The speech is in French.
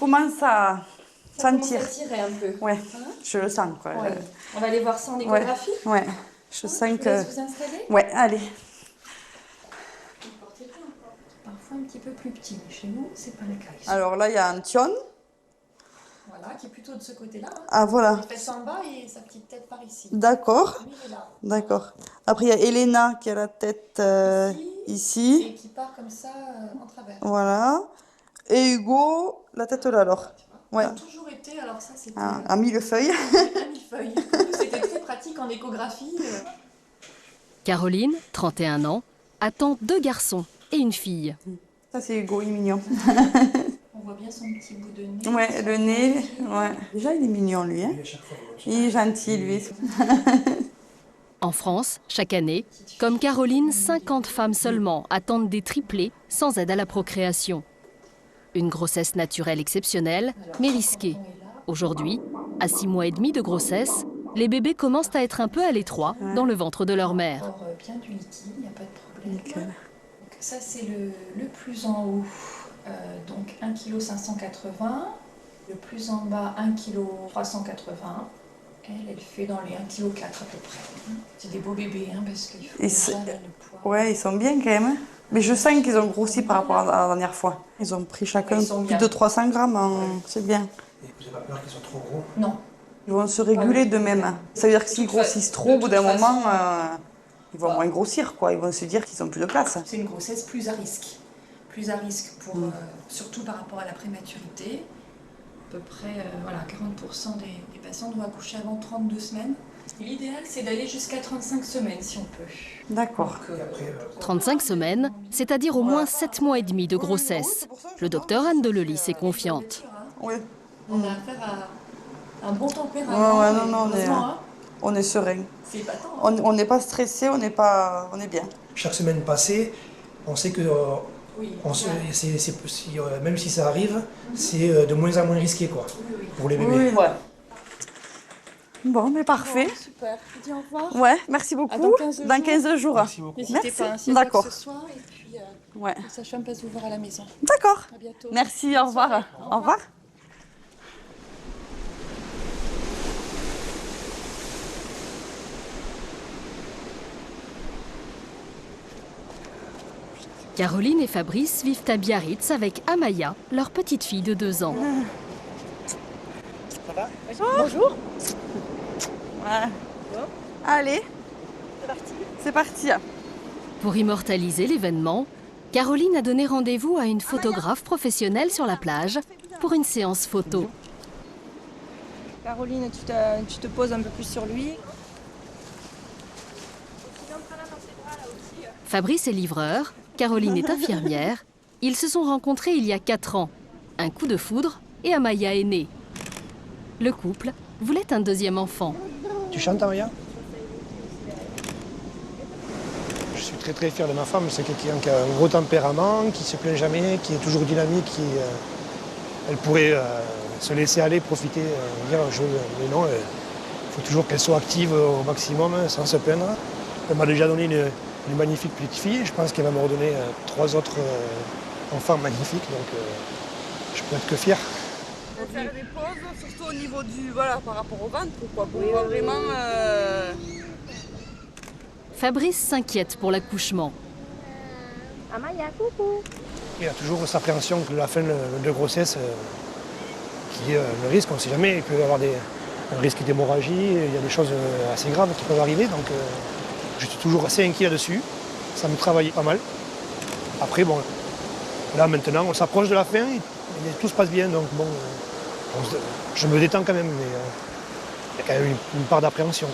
commence à sentir. Ça tirer un peu. Ouais, je le sens quoi. Ouais. On va aller voir ça en échographie. Ouais, je sens je que. vous laisse vous installer. Ouais, allez. Parfois un petit peu plus petit. Chez nous, c'est pas le cas. Ici. Alors là, il y a Antion. Voilà, qui est plutôt de ce côté-là. Hein. Ah voilà. Les fesses en bas et sa petite tête par ici. D'accord. Lui, il est là. D'accord. Après, il y a Elena qui a la tête ici. Et qui part comme ça en travers. Voilà. Et Hugo, la tête là alors. Ouais. Ça a toujours été, alors ça c'était... Un millefeuille. Un millefeuille. C'était très pratique en échographie. Caroline, 31 ans, attend 2 garçons et une fille. Ça c'est Hugo, il est mignon. On voit bien son petit bout de nez. Ouais, le nez. Ouais. Déjà, il est mignon lui. Hein. Il est gentil lui. En France, chaque année, comme Caroline, 50 femmes seulement attendent des triplés sans aide à la procréation. Une grossesse naturelle exceptionnelle, mais risquée. Aujourd'hui, à 6 mois et demi de grossesse, les bébés commencent à être un peu à l'étroit dans le ventre de leur mère. Bien du liquide, il n'y a pas de problème. Donc, ça c'est le plus en haut, donc 1,580 kg. Le plus en bas, 1,380 kg. Elle fait dans les 1,4 kg à peu près. C'est des beaux bébés, hein, parce qu'il faut déjà le poids. Ouais, ils sont bien quand même. Mais je sens qu'ils ont grossi par rapport à la dernière fois. Ils ont pris chacun plus de 300 grammes, hein. C'est bien. Et vous n'avez pas peur qu'ils soient trop gros? Non. Ils vont se réguler d'eux-mêmes. Ça veut dire que s'ils grossissent trop, au bout d'un moment, ils vont moins grossir, quoi. Ils vont se dire qu'ils ont plus de place. C'est une grossesse plus à risque. Plus à risque, pour, surtout par rapport à la prématurité. À peu près 40% des patients doivent accoucher avant 32 semaines. L'idéal, c'est d'aller jusqu'à 35 semaines, si on peut. D'accord. 35 semaines, c'est-à-dire au moins 7 mois et demi de grossesse. Le docteur Anne Delely est confiante. Oui. On a affaire à un bon tempérament. Non, on est serein. C'est épatant. On n'est pas stressé, on est bien. Chaque semaine passée, on sait que même si ça arrive, c'est de moins en moins risqué quoi, pour les bébés. Oui. Bon, mais parfait. Oh, super. Je vous dis au revoir. Ouais, merci beaucoup. Dans 15 jours. Merci beaucoup. N'hésitez pas, hein, D'accord. quoi que ce soit. Et puis, ouais. les sages-femmes passent vous voir à la maison. D'accord. À bientôt. Merci, au revoir. Au revoir. Caroline et Fabrice vivent à Biarritz avec Amaya, leur petite fille de 2 ans. Ça va? Bonjour. Ouais. Bon. Allez, C'est parti. c'est parti. Pour immortaliser l'événement, Caroline a donné rendez-vous à une photographe professionnelle sur la plage pour une séance photo. Caroline, tu te poses un peu plus sur lui. Fabrice est livreur, Caroline est infirmière. Ils se sont rencontrés il y a 4 ans. Un coup de foudre et Amaya est née. Le couple voulait un 2e enfant. Tu chantes, Amaya? Je suis très fier de ma femme. C'est quelqu'un qui a un gros tempérament, qui ne se plaint jamais, qui est toujours dynamique. Elle pourrait se laisser aller, profiter, mais non, il faut toujours qu'elle soit active au maximum, sans se plaindre. Elle m'a déjà donné une magnifique petite fille. Je pense qu'elle va me redonner 3 autres enfants magnifiques. Donc je peux être que fier. On va faire des pauses, surtout au niveau du, par rapport au ventre, quoi, pour voir vraiment... Fabrice s'inquiète pour l'accouchement. Amaya, coucou. Il y a toujours cette appréhension que la fin de grossesse, qui est le risque, on ne sait jamais, il peut y avoir un risque d'hémorragie, il y a des choses assez graves qui peuvent arriver, donc je suis toujours assez inquiet là-dessus. Ça me travaille pas mal. Après, bon, là maintenant, on s'approche de la fin, et tout se passe bien, donc bon, je me détends quand même, mais il y a quand même une part d'appréhension.